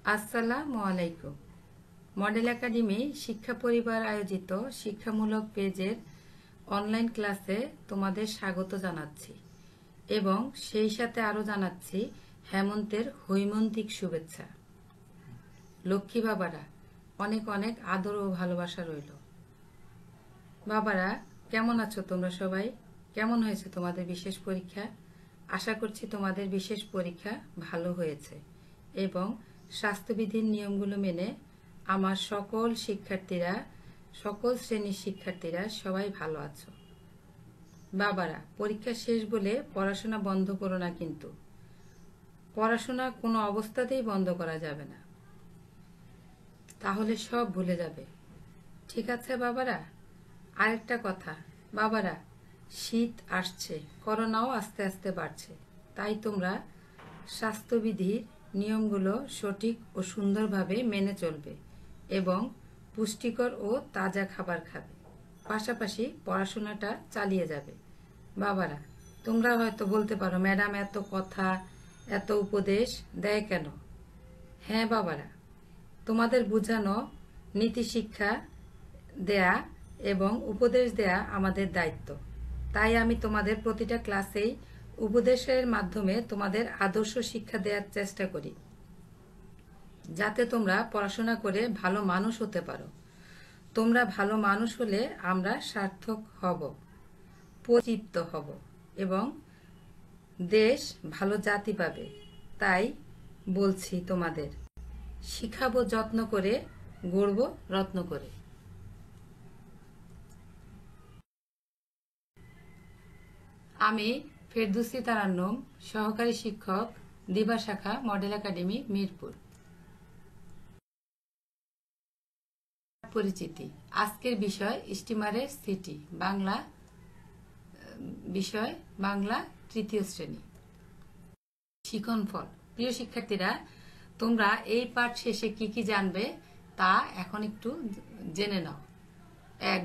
আসসালামু আলাইকুম। Model academy শিক্ষা পরিবার আয়োজিত শিক্ষামূলক পেজের অনলাইন ক্লাসে তোমাদের স্বাগত জানাচ্ছি এবং সেই সাথে আরও জানাচ্ছি হেমন্তের হৈমন্তিক শুভেচ্ছা। লক্ষ্মী বাবারা, অনেক অনেক আদর ও ভালোবাসা রইল। বাবারা, কেমন আছো তোমরা সবাই? কেমন হয়েছে তোমাদের বিশেষ পরীক্ষা? আশা করছি তোমাদের বিশেষ পরীক্ষা ভালো হয়েছে এবং স্বাস্থ্যবিধির নিয়মগুলো মেনে আমার সকল শ্রেণীর শিক্ষার্থীরা সবাই ভালো আছো। বাবারা, পরীক্ষা শেষ বলে পড়াশোনা বন্ধ করো না, কিন্তু পড়াশোনা কোনো অবস্থাতেই বন্ধ করা যাবে না, তাহলে সব ভুলে যাবে। ঠিক আছে বাবারা? আরেকটা কথা বাবারা, শীত আসছে, করোনাও আস্তে আস্তে বাড়ছে, তাই তোমরা স্বাস্থ্যবিধির নিয়মগুলো সঠিক ও সুন্দরভাবে মেনে চলবে এবং পুষ্টিকর ও তাজা খাবার খাবে, পাশাপাশি পড়াশোনাটা চালিয়ে যাবে। বাবারা, তোমরা হয়তো বলতে পারো, ম্যাডাম এত কথা এত উপদেশ দেয় কেন? হ্যাঁ বাবারা, তোমাদের বোঝানো, নীতি শিক্ষা দেয়া এবং উপদেশ দেয়া আমাদের দায়িত্ব। তাই আমি তোমাদের প্রতিটা ক্লাসেই উপদেশের মাধ্যমে তোমাদের আদর্শ শিক্ষা দেওয়ার চেষ্টা করি, যাতে তোমরা পড়াশোনা করে ভালো মানুষ হতে পারো। তোমরা ভালো মানুষ হলে আমরা সার্থক হব, পরিতৃপ্ত হব এবং দেশ ভালো জাতি পাবে। তাই বলছি তোমাদের, শিখাবো যত্ন করে, গড়ব রত্ন করে। আমি ফেরদৌসী তারান্নুম, সহকারী শিক্ষক, দিবা শাখা, মডেল একাডেমি, মিরপুর। পরিচিতি। আজকের বিষয় স্টিমারের সিটি, বাংলা বিষয়, বাংলা তৃতীয় শ্রেণী। শিক্ষণফল। প্রিয় শিক্ষার্থীরা, তোমরা এই পাঠ শেষে কি কি জানবে তা এখন একটু জেনে নাও। 1.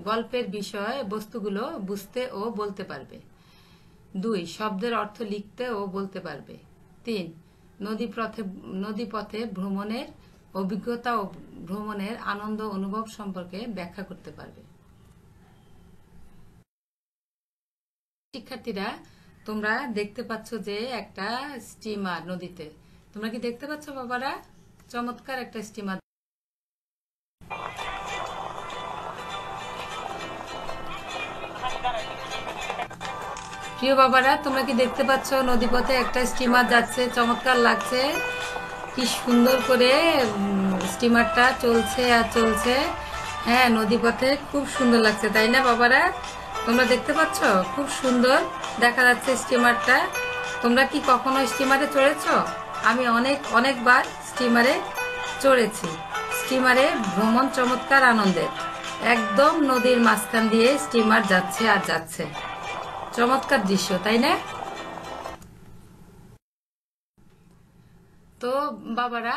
গল্পের বিষয় বস্তুগুলো বুঝতে ও বলতে পারবে। 2. শব্দের অর্থ লিখতে ও বলতে পারবে। 3. নদীপথে ভ্রমণের অভিজ্ঞতা ও ভ্রমণের আনন্দ অনুভব সম্পর্কে ব্যাখ্যা করতে পারবে। শিক্ষার্থীরা, তোমরা দেখতে পাচ্ছ যে একটা স্টিমার নদীতে। তোমরা কি দেখতে পাচ্ছ বাবারা? চমৎকার একটা স্টিমার। প্রিয় বাবারা, তোমরা কি দেখতে পাচ্ছ নদীপথে একটা স্টিমার যাচ্ছে? চমৎকার লাগছে, কি সুন্দর করে স্টিমারটা চলছে আর চলছে। হ্যাঁ, নদীপথে খুব সুন্দর লাগছে, তাই না বাবারা? তোমরা দেখতে পাচ্ছ খুব সুন্দর দেখা যাচ্ছে স্টিমারটা। তোমরা কি কখনো স্টিমারে চড়েছ? আমি অনেকবার স্টিমারে চড়েছি। স্টিমারে ভ্রমণ চমৎকার আনন্দের। একদম নদীর মাঝখান দিয়ে স্টিমার যাচ্ছে আর যাচ্ছে, চমৎকার দৃশ্য, তাই না? তো বাবারা,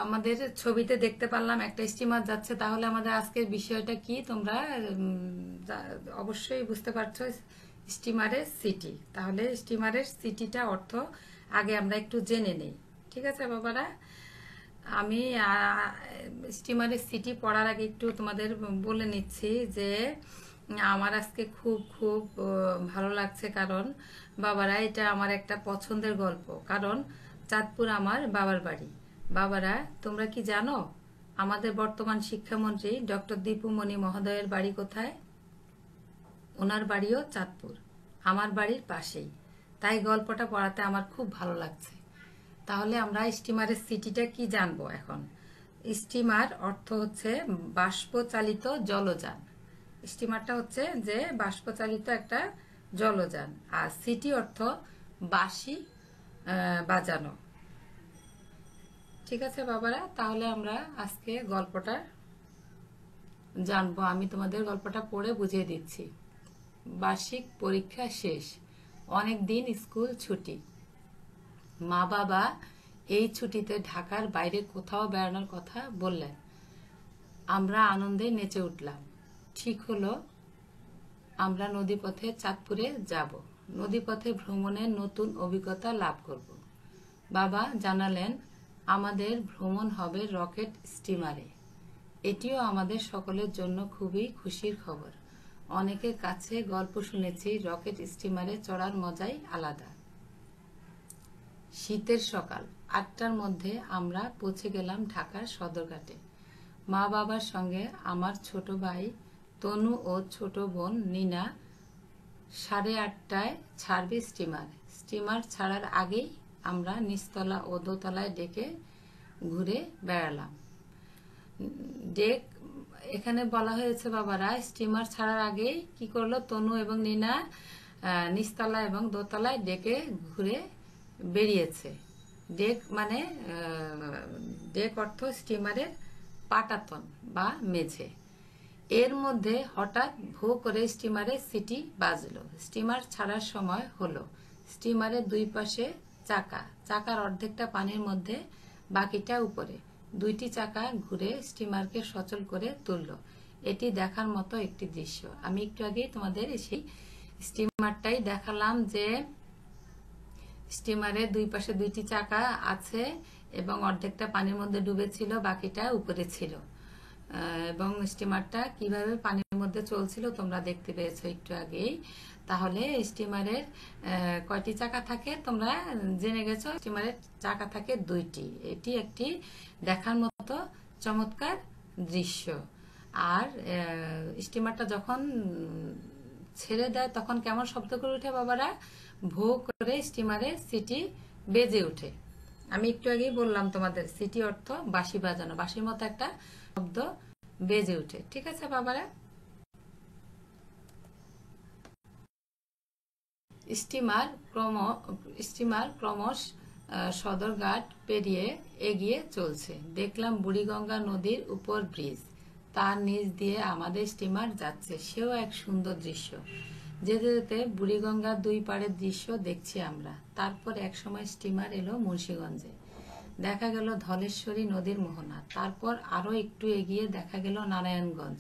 আমাদের ছবিতে দেখতে পারলাম একটা স্টিমার যাচ্ছে। তাহলে আমাদের আজকের বিষয়টা কি তোমরা অবশ্যই বুঝতে পারছো, স্টিমারের সিটি। তাহলে স্টিমারের সিটিটা অর্থ আগে আমরা একটু জেনে নেই। ঠিক আছে বাবারা? আমি স্টিমারের সিটি পড়ার আগে একটু তোমাদের বলে নিচ্ছি যে আমার আজকে খুব খুব ভালো লাগছে, কারণ বাবারা এটা আমার একটা পছন্দের গল্প। কারণ চাঁদপুর আমার বাবার বাড়ি। বাবারা, তোমরা কি জানো আমাদের বর্তমান শিক্ষামন্ত্রী ডক্টর দীপুমণি মহোদয়ের বাড়ি কোথায়? ওনার বাড়িও চাঁদপুর, আমার বাড়ির পাশেই। তাই গল্পটা পড়াতে আমার খুব ভালো লাগছে। তাহলে আমরা স্টিমারের সিটিটা কি জানবো এখন। স্টিমার অর্থ হচ্ছে বাষ্পচালিত জলযান। স্টিমারটা হচ্ছে যে বাষ্পচালিত একটা জলযান, আর সিটি অর্থ বাঁশি বাজানো। ঠিক আছে বাবারা? তাহলে আমরা আজকে গল্পটা জানবো। আমি তোমাদের গল্পটা পড়ে বুঝিয়ে দিচ্ছি। বার্ষিক পরীক্ষা শেষ, অনেক দিন স্কুল ছুটি। মা বাবা এই ছুটিতে ঢাকার বাইরে কোথাও বেড়ানোর কথা বললেন। আমরা আনন্দে নেচে উঠলাম। ঠিক হলো আমরা নদীপথে চাঁদপুরে যাব। নদীপথে ভ্রমণের নতুন অভিজ্ঞতা লাভ করব। বাবা জানালেন আমাদের ভ্রমণ হবে রকেট স্টিমারে। এটিও আমাদের সকলের জন্য খুবই খুশির খবর। অনেকের কাছে গল্প শুনেছি রকেট স্টিমারে চড়ার মজাই আলাদা। শীতের সকাল 8টার মধ্যে আমরা পৌঁছে গেলাম ঢাকার সদরঘাটে। মা বাবার সঙ্গে আমার ছোট ভাই তনু ও ছোট বোন নিনা 8:30টায় ছাড়বে স্টিমার। স্টিমার ছাড়ার আগেই আমরা নিচতলা ও দোতলায় ডেকে ঘুরে বেড়ালাম। ডেক এখানে বলা হয়েছে বাবারা স্টিমার ছাড়ার আগেই কি করলো, তনু এবং নিনা নিচতলা এবং দোতলায় ডেকে ঘুরে বেরিয়েছে। ডেক মানে ডেক অর্থ স্টিমারের পাটাতন বা মেঝে। এর মধ্যে হঠাৎ ভো করে স্টিমারের সিটি বাজলো। স্টিমার ছাড়ার সময় হলো। স্টিমারের দুই পাশে চাকা, চাকার অর্ধেকটা পানির মধ্যে, বাকিটা উপরে। দুইটি চাকা ঘুরে স্টিমারকে সচল করে তুললো। এটি দেখার মতো একটি দৃশ্য। আমি একটু আগে তোমাদের সেই স্টিমারটাই দেখালাম যে স্টিমারের দুই পাশে দুইটি চাকা আছে এবং অর্ধেকটা পানির মধ্যে ডুবেছিল, বাকিটা উপরে ছিল। এবং স্টিমারটা কিভাবে পানির মধ্যে চলছিল তোমরা দেখতে পেয়েছো একটু আগেই। তাহলে স্টিমারের কয়টি চাকা থাকে তোমরা জেনে গেছো। স্টিমারের চাকা থাকে দুইটি। এটি একটি দেখার মতো চমৎকার দৃশ্য। আর স্টিমারটা যখন ছেড়ে দেয় তখন কেমন শব্দ করে উঠে বাবারা? ভো করে স্টিমারের সিটি বেজে উঠে। আমি একটু আগেই বললাম তোমাদের, সিটি অর্থ বাঁশি বাজানো, বাঁশির মতো একটা শব্দ বেজে উঠে। ঠিক আছে বাবারা? স্টিমার ক্রমশ সদরঘাট পেরিয়ে এগিয়ে চলছে। দেখলাম বুড়িগঙ্গা নদীর উপর ব্রিজ, তার নিচ দিয়ে আমাদের স্টিমার যাচ্ছে। সেও এক সুন্দর দৃশ্য। যেতে যেতে বুড়িগঙ্গার দুই পাড়ের দৃশ্য দেখছি আমরা। তারপর এক সময় স্টিমার এলো মুন্সিগঞ্জে। দেখা গেল ধলেশ্বরী নদীর মোহনা। তারপর আরো একটু এগিয়ে দেখা গেল নারায়ণগঞ্জ।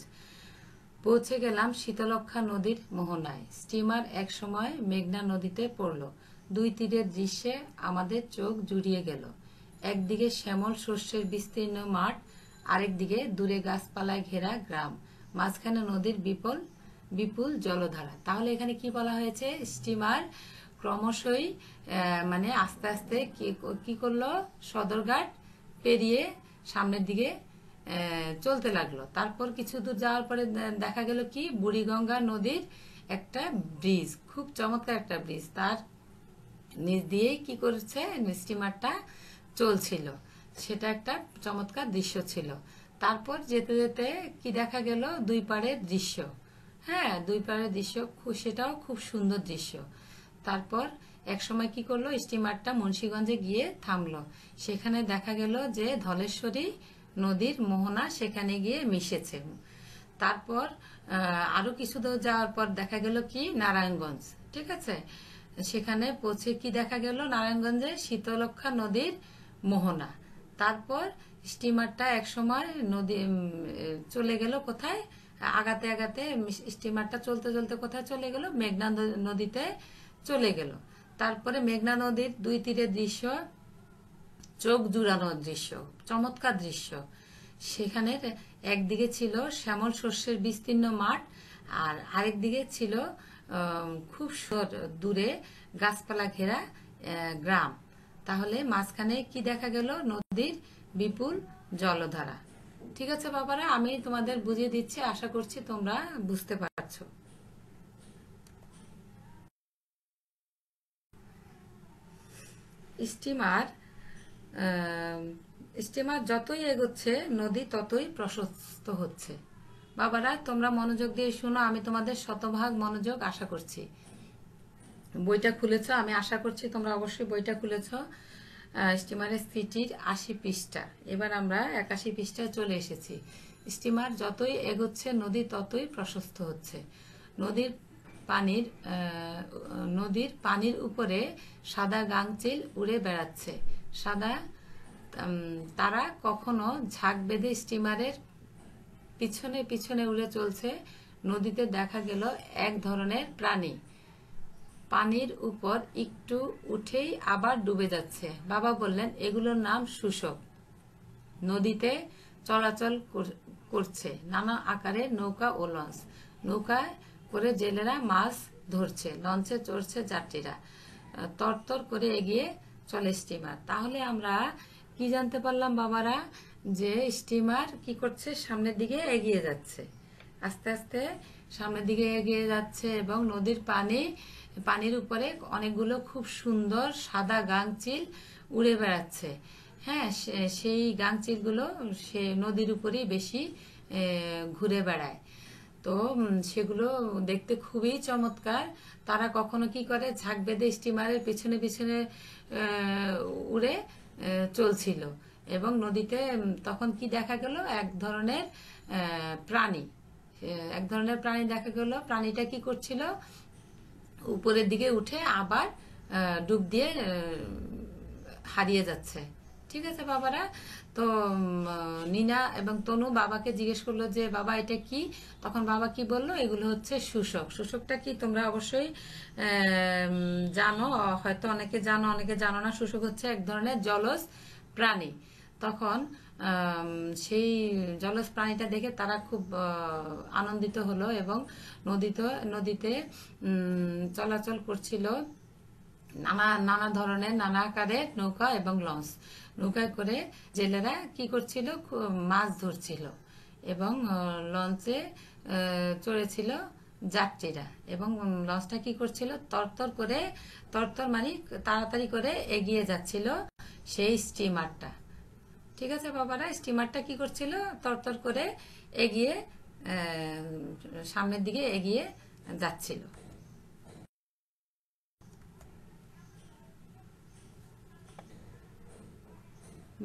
পৌঁছে গেলাম শীতলক্ষ্যা নদীর মোহনায়। স্টিমার এক সময় মেঘনা নদীতে পড়ল। দুই তীরের দৃশ্যে আমাদের চোখ জুড়িয়ে গেল। একদিকে শ্যামল শস্যের বিস্তীর্ণ মাঠ, আরেকদিকে দূরে গাছপালায় ঘেরা গ্রাম, মাঝখানে নদীর বিপুল জলধারা। তাহলে এখানে কি বলা হয়েছে? স্টিমার ক্রমশই মানে আস্তে আস্তে কি করলো, সদরঘাট পেরিয়ে সামনের দিকে চলতে লাগলো। তারপর কিছু দূর যাওয়ার পরে দেখা গেল কি, বুড়িগঙ্গা নদীর একটা ব্রিজ, খুব চমৎকার একটা ব্রিজ, তার নিচ দিয়েই কি করছে স্টিমারটা চলছিল। সেটা একটা চমৎকার দৃশ্য ছিল। তারপর যেতে যেতে কি দেখা গেল, দুই পাড়ের দৃশ্য। হ্যাঁ, দুই পাড়ের দৃশ্য, সেটাও খুব সুন্দর দৃশ্য। তারপর এক সময় কি করলো, স্টিমারটা মুন্সিগঞ্জে গিয়ে থামলো। সেখানে দেখা গেল যে ধলেশ্বরী নদীর মোহনা সেখানে গিয়ে মিশেছে। তারপর আরো কিছু দূর যাওয়ার পর দেখা গেল কি, নারায়ণগঞ্জ। ঠিক আছে, সেখানে পৌঁছে কি দেখা গেল, নারায়ণগঞ্জে শীতলক্ষ্যা নদীর মোহনা। তারপর স্টিমারটা এক সময় নদী চলে গেল কোথায়, আগাতে আগাতে স্টিমারটা চলতে চলতে কোথায় চলে গেল, মেঘনা নদীতে চলে গেল। তারপরে মেঘনা নদীর দুই তীরের দৃশ্য, চোখ জুড়ানোর দৃশ্য, চমৎকার দৃশ্য। সেখানে একদিকে ছিল শ্যামল শস্যের বিস্তীর্ণ মাঠ, আর আরেক দিকে ছিল খুব দূরে গাছপালা ঘেরা গ্রাম। তাহলে মাঝখানে কি দেখা গেল, নদীর বিপুল জলধারা। ঠিক আছে বাবারা, আমি তোমাদের বুঝিয়ে দিচ্ছি, আশা করছি তোমরা বুঝতে পারছো। স্টিমার যতই এগোচ্ছে নদী ততই প্রশস্ত হচ্ছে। বাবারা তোমরা মনোযোগ দিয়ে শুনো, আমি তোমাদের শতভাগ মনোযোগ আশা করছি। বইটা খুলেছ, আমি আশা করছি তোমরা অবশ্যই বইটা খুলেছ। স্টিমারের সিটির 80 পৃষ্ঠা। এবার আমরা 81 পৃষ্ঠায় চলে এসেছি। স্টিমার যতই এগোচ্ছে নদী ততই প্রশস্ত হচ্ছে। নদীর পানির উপরে সাদা গাংচিল উড়ে বেড়াচ্ছে। তারা কখনো ঝাঁক বেঁধে স্টিমারের পিছনে পিছনে উড়ে চলছে। নদীতে দেখা গেল এক ধরনের প্রাণী, পানির উপর একটু উঠেই আবার ডুবে যাচ্ছে। বাবা বললেন, এগুলোর নাম শুশক। নদীতে চলাচল করছে নানা আকারের নৌকা ও লঞ্চ। নৌকায় করে জেলেরা মাছ ধরছে, লঞ্চে চড়ছে যাত্রীরা, তরতর করে এগিয়ে চলে স্টিমার। তাহলে আমরা কি জানতে পারলাম বাবারা, যে স্টিমার কি করছে, সামনের দিকে এগিয়ে যাচ্ছে, আস্তে আস্তে সামনের দিকে এগিয়ে যাচ্ছে এবং নদীর পানির উপরে অনেকগুলো খুব সুন্দর সাদা গাংচিল উড়ে বেড়াচ্ছে। হ্যাঁ, সেই গাংচিলগুলো সে নদীর উপরেই বেশি ঘুরে বেড়ায়। তো সেগুলো দেখতে খুবই চমৎকার। তারা কখনো কি করে, ঝাঁক বেঁধে স্টিমারের পিছনে পিছনে উড়ে চলছিল এবং নদীতে তখন কি দেখা গেল, এক ধরনের প্রাণী দেখা গেল। প্রাণীটা কি করছিল, উপরের দিকে উঠে আবার ডুব দিয়ে হারিয়ে যাচ্ছে। ঠিক আছে বাবারা? তো নিনা এবং তনু বাবাকে জিজ্ঞেস করলো যে বাবা এটা কি? তখন বাবা কি বললো, এগুলো হচ্ছে শুশক। শুশকটা কি তোমরা অবশ্যই জানো, হয়তো অনেকে জানো অনেকে জানো না। শুশক হচ্ছে এক ধরনের জলজ প্রাণী। তখন সেই জলজ প্রাণীটা দেখে তারা খুব আনন্দিত হলো এবং নদীতে চলাচল করছিল নানা ধরনের নানা আকারের নৌকা এবং লঞ্চ। নৌকায় করে জেলেরা কি করছিল, মাছ ধরছিল এবং লঞ্চে চড়েছিল যাত্রীরা এবং লঞ্চটা কি করছিল, তরতর মানে তাড়াতাড়ি করে এগিয়ে যাচ্ছিল সেই স্টিমারটা। ঠিক আছে বাবারা? স্টিমারটা কি করছিল, তরতর করে এগিয়ে সামনের দিকে এগিয়ে যাচ্ছিল।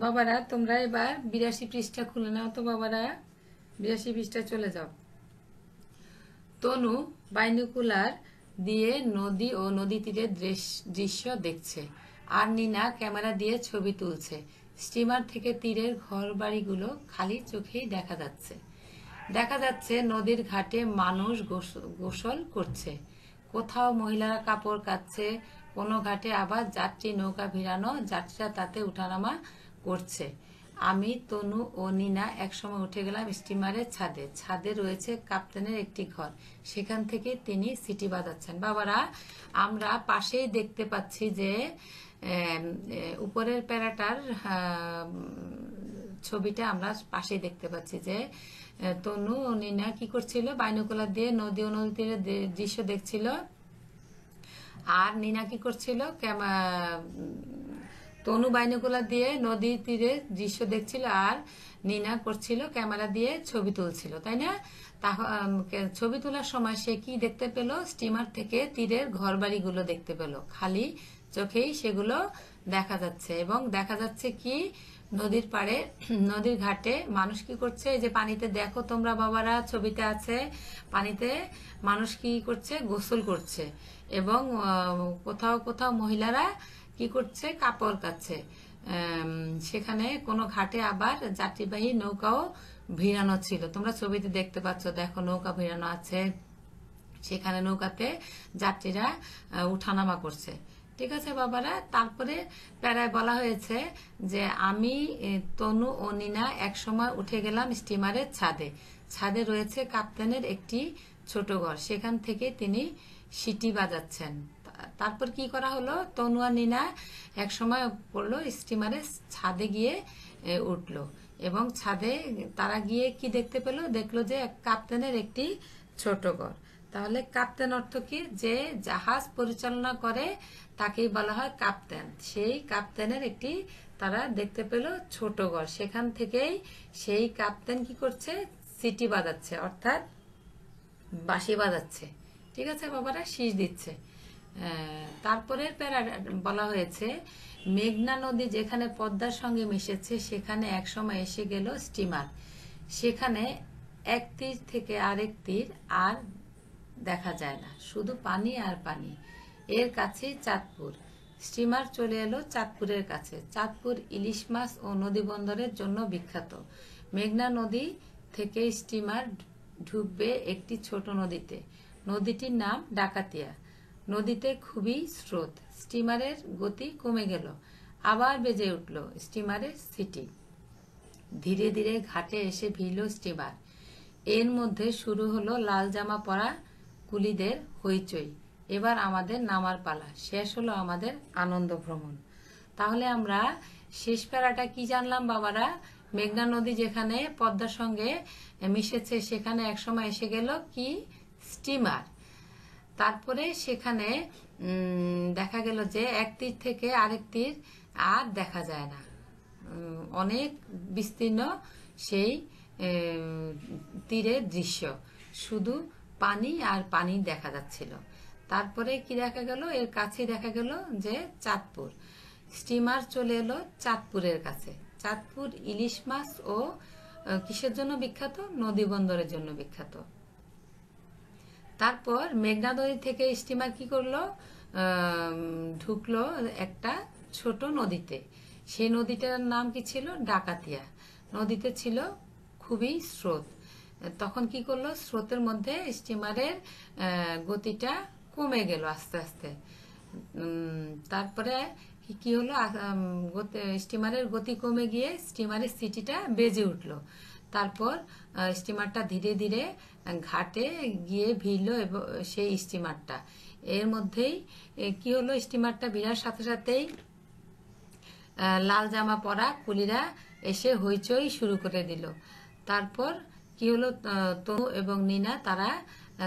বাবারা তোমরা এবার 82 পৃষ্ঠা খুলে নাও তো বাবারা, 82 পৃষ্ঠায় চলে যাও। তনু বাইনোকুলার দিয়ে নদী ও নদী তীরের দৃশ্য দেখছে আর নিনা ক্যামেরা দিয়ে ছবি তুলছে। স্টিমার থেকে তীরের ঘর বাড়িগুলো খালি চোখেই দেখা যাচ্ছে নদীর ঘাটে মানুষ গোসল করছে, কোথাও মহিলারা কাপড় কাচ্ছে, কোনো ঘাটে আবার যাত্রী নৌকা ভিড়ানো, যাত্রীরা তাতে উঠানামা করছে। আমি, তনু ও নিনা একসময় উঠে গেলাম স্টিমারের ছাদে রয়েছে কাপ্তেনের একটি ঘর, সেখান থেকে তিনি সিটি বাজাচ্ছেন। বাবারা আমরা পাশেই দেখতে পাচ্ছি যে উপরের প্যারাটার ছবিটা আমরা পাশেই দেখতে পাচ্ছি যে তনু ও নিনা কি করছিল, বাইনোকুলার দিয়ে নদী ও নদী তীরের দৃশ্য দেখছিল আর নিনা কি করছিল, তনু বাইনোকুলার দিয়ে নদী তীরে দৃশ্য দেখছিল আর নিনা করছিল ক্যামেরা দিয়ে ছবি তুলছিল, তাই না? ছবি তোলার সময় সে কি দেখতে পেল, স্টিমার থেকে তীরের ঘরবাড়িগুলো দেখতে পেল, খালি চোখেই সেগুলো দেখা যাচ্ছে এবং দেখা যাচ্ছে কি নদীর পাড়ে নদীর ঘাটে মানুষ কি করছে, এই যে পানিতে দেখো তোমরা বাবারা, ছবিতে আছে পানিতে মানুষ কি করছে, গোসল করছে এবং কোথাও কোথাও মহিলারা কি করছে, কাপড় কাচ্ছে। সেখানে কোনো ঘাটে আবার যাত্রীবাহী নৌকাও ভিড়ানো ছিল, তোমরা ছবিতে দেখতে পাচ্ছ, দেখো নৌকা ভিড়ানো আছে, সেখানে নৌকাতে যাত্রীরা উঠানামা করছে। ঠিক আছে বাবারা? তারপরে প্যারায় বলা হয়েছে যে আমি, তনু ও নিনা একসময় উঠে গেলাম স্টিমারের ছাদে রয়েছে কাপ্তেনের একটি ছোট ঘর, সেখান থেকে তিনি সিটি বাজাচ্ছেন। তারপর কি করা হলো, তনু আর নিনা একসময় পড়লো স্টিমারের ছাদে গিয়ে উঠলো এবং ছাদে তারা গিয়ে কি দেখতে পেলো, দেখলো যে কাপ্তেনের একটি ছোট ঘর। তাহলে কাপ্তেন অর্থ কি, যে জাহাজ পরিচালনা করে তাকেই বলা হয় কাপ্তেন। সেই কাপ্তেনের একটি তারা দেখতে পেল ছোট ঘর, সেখান থেকেই সেই কাপ্তেন কি করছে, সিটি বাজাচ্ছে, অর্থাৎ বাঁশি বাজাচ্ছে। ঠিক আছে বাবারা, শীষ দিচ্ছে। তারপরের প্যারা বলা হয়েছে মেঘনা নদী যেখানে পদ্মার সঙ্গে মিশেছে সেখানে একসময় এসে গেল স্টিমার, সেখানে এক তীর থেকে আরেক তীর আর দেখা যায় না, শুধু পানি আর পানি। এর কাছেই চাঁদপুর। স্টিমার চলে এলো চাঁদপুরের কাছে। চাঁদপুর ইলিশ মাছ ও নদী বন্দরের জন্য বিখ্যাত। মেঘনা নদী থেকে স্টিমার ঢুকবে একটি ছোট নদীতে, নদীটির নাম ডাকাতিয়া। নদীতে খুবই স্রোত, স্টিমারের গতি কমে গেল, আবার বেজে উঠল স্টিমারের সিটি। ধীরে ধীরে ঘাটে এসে ভিড়ল স্টিমার। এর মধ্যে শুরু হলো লাল জামা পরা কুলিদের হইচই। এবার আমাদের নামার পালা, শেষ হলো আমাদের আনন্দ ভ্রমণ। তাহলে আমরা শেষ প্যারাটা কি জানলাম বাবারা? মেঘনা নদী যেখানে পদ্মার সঙ্গে মিশেছে সেখানে একসময় এসে গেল কি? স্টিমার। তারপরে সেখানে দেখা গেল যে এক তীর থেকে আরেক তীর আর দেখা যায় না, অনেক বিস্তীর্ণ সেই তীরের দৃশ্য, শুধু পানি আর পানি দেখা যাচ্ছিল। তারপরে কি দেখা গেল? এর কাছে দেখা গেল যে চাঁদপুর। স্টিমার চলে এলো চাঁদপুরের কাছে। চাঁদপুর ইলিশ মাছ ও কিসের জন্য বিখ্যাত? নদী বন্দরের জন্য বিখ্যাত। তারপর মেঘনা নদী থেকে স্টিমার কি করলো? ঢুকলো একটা ছোট নদীতে। সেই নদীটার নাম কি ছিল? ডাকাতিয়া। নদীতে ছিল খুবই স্রোত। তখন কি করলো? স্রোতের মধ্যে স্টিমারের গতিটা কমে গেল আস্তে আস্তে। তারপরে কি হলো? স্টিমারের গতি কমে গিয়ে স্টিমারের সিটিটা বেজে উঠলো। তারপর স্টিমারটা ধীরে ধীরে ঘাটে গিয়ে ভিড়ল এবং সেই স্টিমারটা, এর মধ্যেই কি হলো? স্টিমারটা ভিড়ার সাথে সাথেই লাল জামা পরা কুলিরা এসে হইচই শুরু করে দিল। তারপর কি হলো? তনু এবং নীনা তারা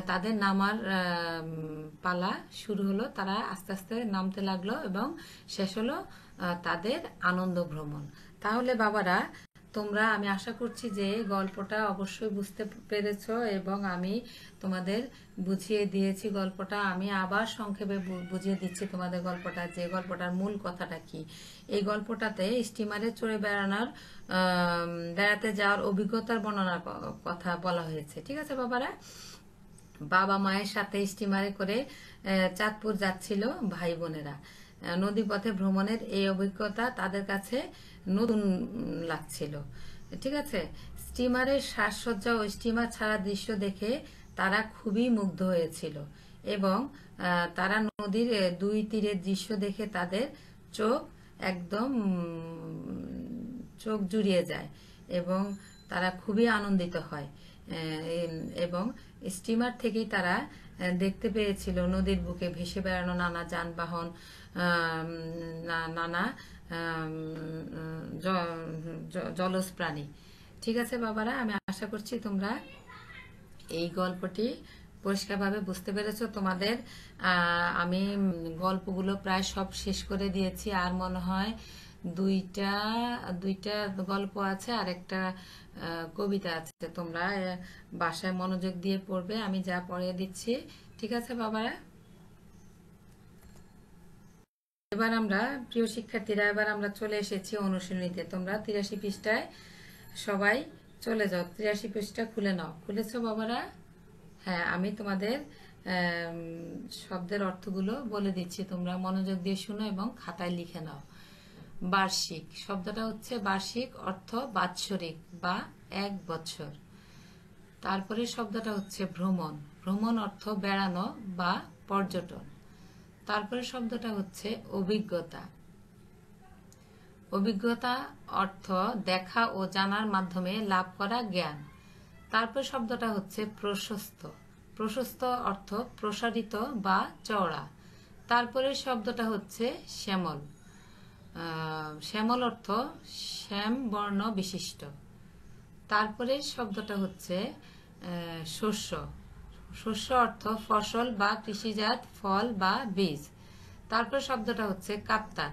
তাদের নামার পালা শুরু হলো। তারা আস্তে আস্তে নামতে লাগলো এবং শেষ হলো তাদের আনন্দ ভ্রমণ। তাহলে বাবারা তোমরা, আমি আশা করছি যে গল্পটা অবশ্যই বুঝতে পেরেছো এবং আমি তোমাদের বুঝিয়ে দিয়েছি গল্পটা। আমি আবার সংক্ষেপে বুঝিয়ে দিচ্ছি তোমাদের গল্পটা, যে গল্পটার মূল কথাটা কি। এই গল্পটাতে স্টিমারে চড়ে বেড়াতে যাওয়ার অভিজ্ঞতার বর্ণনার কথা বলা হয়েছে। ঠিক আছে বাবারা? বাবা মায়ের সাথে স্টিমারে করে চাঁদপুর যাচ্ছিল ভাই বোনেরা। নদীপথে ভ্রমণের এই অভিজ্ঞতা তাদের কাছে নতুন লাগছিল। ঠিক আছে? স্টিমারের সাজসজ্জা ও স্টিমার ছাড়া দৃশ্য দেখে তারা খুবই মুগ্ধ হয়েছিল এবং তারা নদীর দুই তীরের দৃশ্য দেখে তাদের চোখ একদম চোখ জুড়িয়ে যায় এবং তারা খুবই আনন্দিত হয়। এবং স্টিমার থেকেই তারা দেখতে পেয়েছিল নদীর বুকে ভেসে বেড়ানো নানা যানবাহন, নানা জলজ প্রাণী। ঠিক আছে বাবারা? আমি আশা করছি তোমরা এই গল্পটি পরিষ্কারভাবে বুঝতে পেরেছো। তোমাদের আমি গল্পগুলো প্রায় সব শেষ করে দিয়েছি, আর মনে হয় দুইটা দুইটা গল্প আছে আর একটা কবিতা আছে। তোমরা বাসায় মনোযোগ দিয়ে পড়বে, আমি যা পড়িয়ে দিচ্ছি। ঠিক আছে বাবারা? এবার আমরা, প্রিয় শিক্ষার্থীরা, এবার আমরা চলে এসেছি অনুশীলনীতে। তোমরা 83 পৃষ্ঠায় সবাই চলে যাও। 83 পৃষ্ঠা খুলে নাও। খুলেছো বাবারা? হ্যাঁ, আমি তোমাদের শব্দের অর্থগুলো বলে দিচ্ছি, তোমরা মনোযোগ দিয়ে শুনো এবং খাতায় লিখে নাও। বার্ষিক শব্দটা হচ্ছে বার্ষিক, অর্থ বাৎসরিক বা এক বছর। তারপরে শব্দটা হচ্ছে ভ্রমণ। ভ্রমণ অর্থ বেড়ানো বা পর্যটন। তারপরে শব্দটা হচ্ছে অভিজ্ঞতা। অভিজ্ঞতা অর্থ দেখা ও জানার মাধ্যমে লাভ করা জ্ঞান। তারপর শব্দটা হচ্ছে প্রশস্ত। প্রশস্ত অর্থ প্রসারিত বা চওড়া। তারপরে শব্দটা হচ্ছে শ্যামল। শ্যামল অর্থ শ্যাম বর্ণ বিশিষ্ট। তারপরে শব্দটা হচ্ছে শস্য। শস্য অর্থ ফসল বা কৃষিজাত ফল বা বীজ। তারপর শব্দটা হচ্ছে কাপ্তান।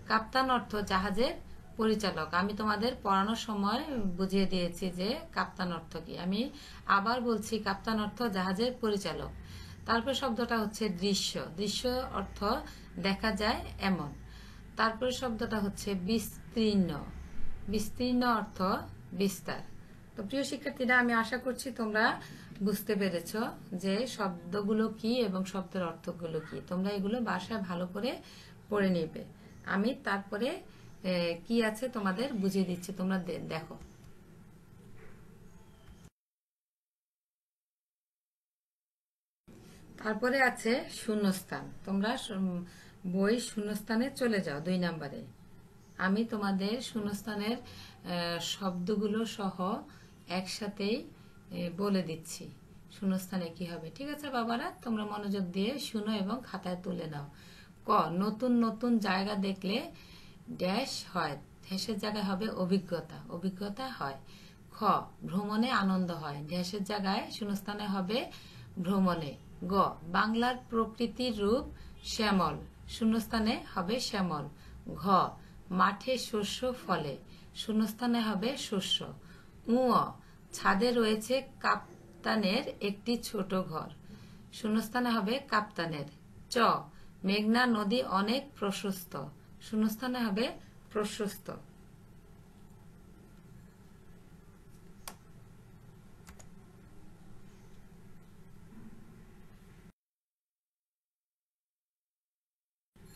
কাপ্তান অর্থ জাহাজের পরিচালক। আমি তোমাদের পড়ানোর সময় বুঝিয়ে দিয়েছি যে কাপ্তান অর্থ কি। আমি আবার বলছি, কাপ্তান অর্থ জাহাজের পরিচালক। তারপর শব্দটা হচ্ছে দৃশ্য। দৃশ্য অর্থ দেখা যায় এমন। তারপরে শব্দটা হচ্ছে বিস্তীর্ণ। বিস্তীর্ণ অর্থ বিস্তার। তো প্রিয় শিক্ষার্থীরা, আমি আশা করছি তোমরা বুঝতে পেরেছো যে শব্দগুলো কি এবং শব্দের অর্থগুলো কি। তোমরা এগুলো বাসায় ভালো করে পড়ে নেবে। আমি তারপরে কি আছে তোমাদের বুঝিয়ে দিচ্ছি, তোমরা দেখো। তারপরে আছে শূন্যস্থান। তোমরা বই শূন্যস্থানে চলে যাও 2 নম্বরে। আমি তোমাদের শূন্যস্থানের শব্দগুলো সহ একসাথেই বলে দিচ্ছি শূন্যস্থানে কি হবে। ঠিক আছে বাবারা, তোমরা মনোযোগ দিয়ে শুনো এবং খাতায় তুলে নাও। ক, নতুন নতুন জায়গা দেখলে ড্যাশ হয়, ড্যাশের জায়গায় হবে অভিজ্ঞতা, অভিজ্ঞতা হয়। খ, ভ্রমণে আনন্দ হয়, ড্যাশের জায়গায় শূন্যস্থানে হবে ভ্রমণে। গ, বাংলার প্রকৃতির রূপ শ্যামল, শূন্যস্থানে হবে শ্যামল। ঘ, মাঠে শস্য ফলে, শূন্যস্থানে হবে শস্য। উ, ছাদে রয়েছে কাপ্তানের একটি ছোট ঘর, শূন্যস্থানে হবে কাপ্তানের। চ, মেঘনা নদী অনেক প্রশস্ত, শূন্যস্থানে হবে প্রশস্ত।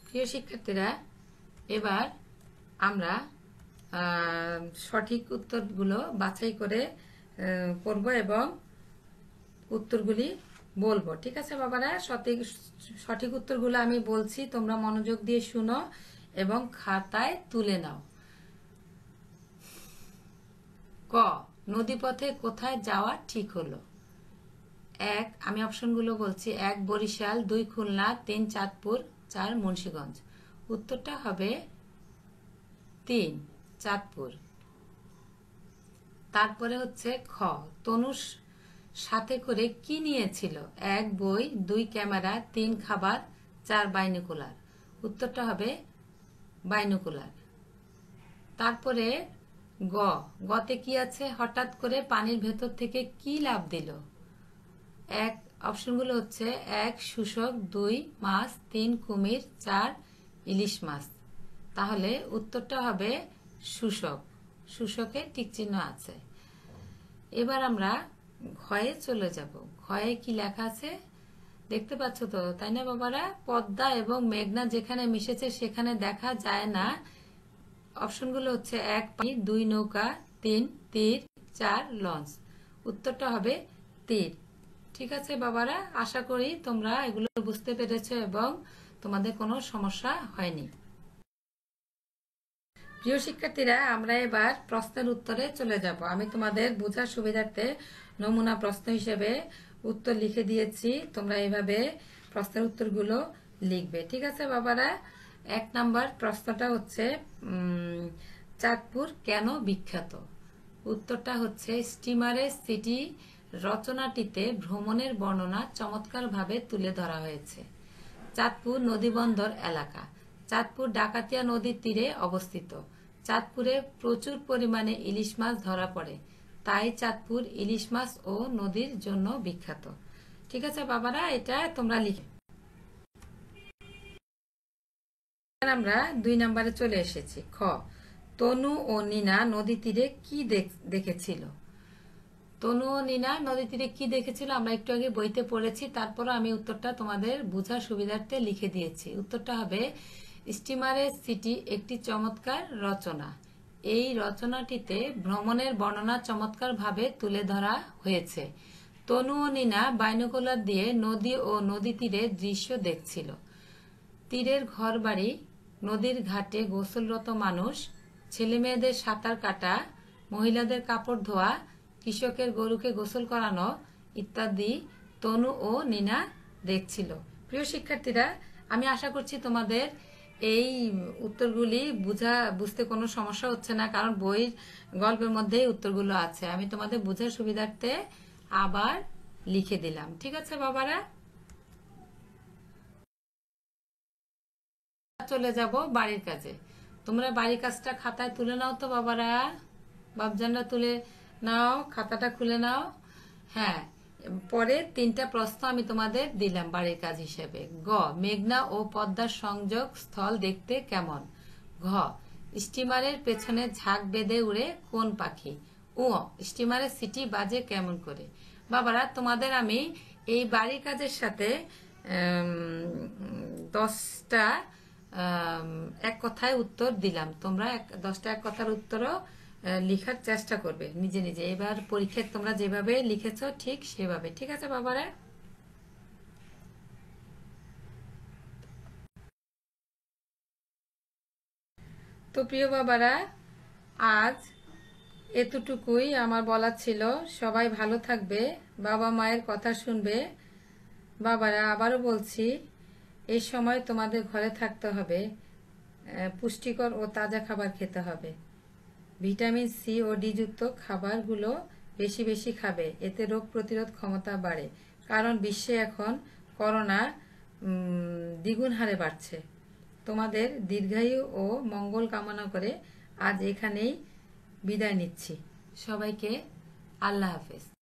প্রিয় শিক্ষার্থীরা, এবার আমরা সঠিক উত্তরগুলো বাছাই করে করব এবং উত্তরগুলি বলবো। ঠিক আছে বাবারা, সঠিক উত্তরগুলো আমি বলছি, তোমরা মনোযোগ দিয়ে শুনো এবং খাতায় তুলে নাও। ক, নদীপথে কোথায় যাওয়া ঠিক হলো? 1, আমি অপশনগুলো বলছি। 1 বরিশাল, 2 খুলনা, 3 চাঁদপুর, 4 মুন্সিগঞ্জ। উত্তরটা হবে 3 চাঁদপুর। তারপরে হচ্ছে খ, তনুর সাথে করে কি নিয়েছিল? 1 বই, 2 ক্যামেরা, 3 খাবার, 4 বাইনোকুলার। উত্তরটা হবে বাইনোকুলার। তারপরে গ, গতে কি আছে? হঠাৎ করে পানির ভেতর থেকে কি লাভ দিল? 1 অপশনগুলো হচ্ছে 1 শুশক, 2 মাছ, 3 কুমির, 4 ইলিশ মাছ। তাহলে উত্তরটা হবে শুশক, শুশকে টিক চিহ্ন আছে। এবার আমরা ঘয়ে চলে যাব। ঘয়ে কি লেখা আছে দেখতে পাচ্ছ তো, তাই না বাবারা? পদ্মা এবং মেঘনা যেখানে মিশেছে সেখানে দেখা যায় না। অপশনগুলো হচ্ছে 1 পানি, 2 নৌকা, 3 তীর, 4 লঞ্চ। উত্তরটা হবে তীর। ঠিক আছে বাবারা, আশা করি তোমরা এগুলো বুঝতে পেরেছো এবং তোমাদের কোনো সমস্যা হয়নি। প্রিয় শিক্ষার্থীরা, আমরা এবার প্রশ্নের উত্তরে চলে যাব। আমি তোমাদের বোঝার সুবিধার্থে নমুনা প্রশ্ন হিসেবে উত্তর লিখে দিয়েছি, তোমরা এইভাবে প্রশ্নের উত্তরগুলো লিখবে। ঠিক আছে বাবারা, 1 নাম্বার প্রশ্নটা হচ্ছে চাঁদপুর কেন বিখ্যাত? উত্তরটা হচ্ছে স্টিমারের সিটি রচনাটিতে ভ্রমণের বর্ণনা চমৎকারভাবে তুলে ধরা হয়েছে। চাঁদপুর নদীবন্দর এলাকা। চাঁদপুর ডাকাতিয়া নদীর তীরে অবস্থিত। চাঁদপুরে প্রচুর পরিমাণে ইলিশ মাছ ধরা পড়ে, তাই চাঁদপুর ইলিশ মাছ ও নদীর জন্য বিখ্যাত। ঠিক আছে বাবারা, এটা তোমরা লিখে। আমরা 2 নম্বরে চলে এসেছি। খ, তনু ও নীনা নদী তীরে কি দেখেছিল? তনু ও নীনা নদী তীরে কি দেখেছিল আমরা একটু আগে বইতে পড়েছি, তারপর আমি উত্তরটা তোমাদের বোঝার সুবিধার্থে লিখে দিয়েছি। উত্তরটা হবে স্টিমারের সিটি একটি চমৎকার রচনা। এই রচনাটিতে ভ্রমণের বর্ণনা চমৎকারভাবে তুলে ধরা হয়েছে। তনু ও নীনা বাইনোকুলার দিয়ে নদী ও নদী তীরের দৃশ্য দেখছিল। তীরের ঘরবাড়ি, নদীর ঘাটে গোসলরত মানুষ, ছেলেমেয়েদের সাঁতার কাটা, মহিলাদের কাপড় ধোয়া, কৃষকের গরুকে গোসল করানো ইত্যাদি তনু ও নীনা দেখছিল। প্রিয় শিক্ষার্থীরা, আমি আশা করছি তোমাদের এই উত্তরগুলি বুঝতে কোনো সমস্যা হচ্ছে না, কারণ বইয়ের গল্পের মধ্যেই উত্তরগুলো আছে। আমি তোমাদের বোঝার সুবিধার্থে আবার লিখে দিলাম। ঠিক আছে বাবারা, চলে যাব বাড়ির কাজে। তোমরা বাড়ির কাজটা খাতায় তুলে নাও তো বাবারা, বাবজানরা তুলে নাও, খাতাটা খুলে নাও। হ্যাঁ, পরে 3টা প্রশ্ন আমি তোমাদের দিলাম বাড়ির কাজ হিসেবে। গ, মেঘনা ও পদ্মার সংযোগ স্থল দেখতে কেমন? ঘ, স্টিমারের পেছনে ঝাঁক বেঁধে উড়ে কোন পাখি? ও, স্টিমারের সিটি বাজে কেমন করে? বাবারা, তোমাদের আমি এই বাড়ির কাজের সাথে 10টা এক কথায় উত্তর দিলাম। তোমরা 10টা এক কথার উত্তরও লিখার চেষ্টা করবে নিজে নিজে। এবার পরীক্ষায় তোমরা যেভাবে লিখেছো ঠিক সেভাবে। ঠিক আছে বাবারা? তো প্রিয় বাবারা, আজ এতটুকুই আমার বলার ছিল। সবাই ভালো থাকবে, বাবা মায়ের কথা শুনবে। বাবারা, আবারও বলছি, এই সময় তোমাদের ঘরে থাকতে হবে, পুষ্টিকর ও তাজা খাবার খেতে হবে। ভিটামিন সি ও ডি যুক্ত খাবারগুলো বেশি বেশি খাবে, এতে রোগ প্রতিরোধ ক্ষমতা বাড়ে। কারণ বিশ্বে এখন করোনা দ্বিগুণ হারে বাড়ছে। তোমাদের দীর্ঘায়ু ও মঙ্গল কামনা করে আজ এখানেই বিদায় নিচ্ছি। সবাইকে আল্লাহ হাফেজ।